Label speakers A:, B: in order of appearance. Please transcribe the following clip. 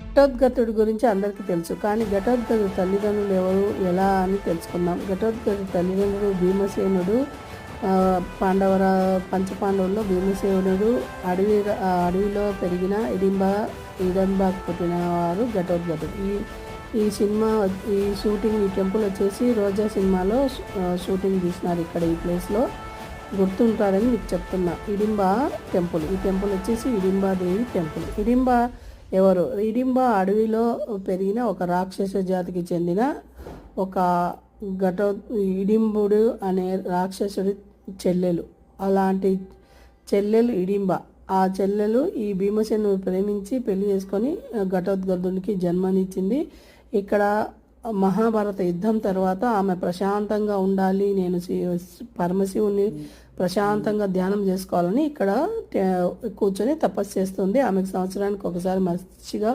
A: ఘటోత్కచుడి గురించి అందరికీ తెలుసు. కానీ ఘటోత్కచుడి తల్లిదండ్రులు ఎవరు, ఎలా అని తెలుసుకుందాం. ఘటోత్కచుడి తల్లిదండ్రులు భీమసేనుడు. పంచపాండవుల్లో భీమసేనుడు అడవిలో పెరిగిన ఇడింబాకు పుట్టినవారు ఘటోత్కచుడు. ఈ సినిమా ఈ టెంపుల్ వచ్చేసి రోజా సినిమాలో షూటింగ్ తీసినారు ఇక్కడ ఈ ప్లేస్లో. గుర్తుంటారని మీకు చెప్తున్నా. ఇడింబా టెంపుల్, ఈ టెంపుల్ వచ్చేసి ఇడింబాదేవి టెంపుల్. ఇడింబా ఎవరు? ఇడింబా అడవిలో పెరిగిన ఒక రాక్షస జాతికి చెందిన ఒక ఇడింబుడు అనే రాక్షసుడి చెల్లెలు. అలాంటి చెల్లెలు ఇడింబ. ఆ చెల్లెలు ఈ భీమసేను ప్రేమించి పెళ్లి చేసుకొని ఘటోత్కచుడికి జన్మనిచ్చింది. ఇక్కడ మహాభారత యుద్ధం తర్వాత ఆమె ప్రశాంతంగా ఉండాలి, నేను పరమశివుని ప్రశాంతంగా ధ్యానం చేసుకోవాలని ఇక్కడ కూర్చొని తపస్సు చేస్తుంది. ఆమెకు సంవత్సరానికి ఒకసారి మంచిగా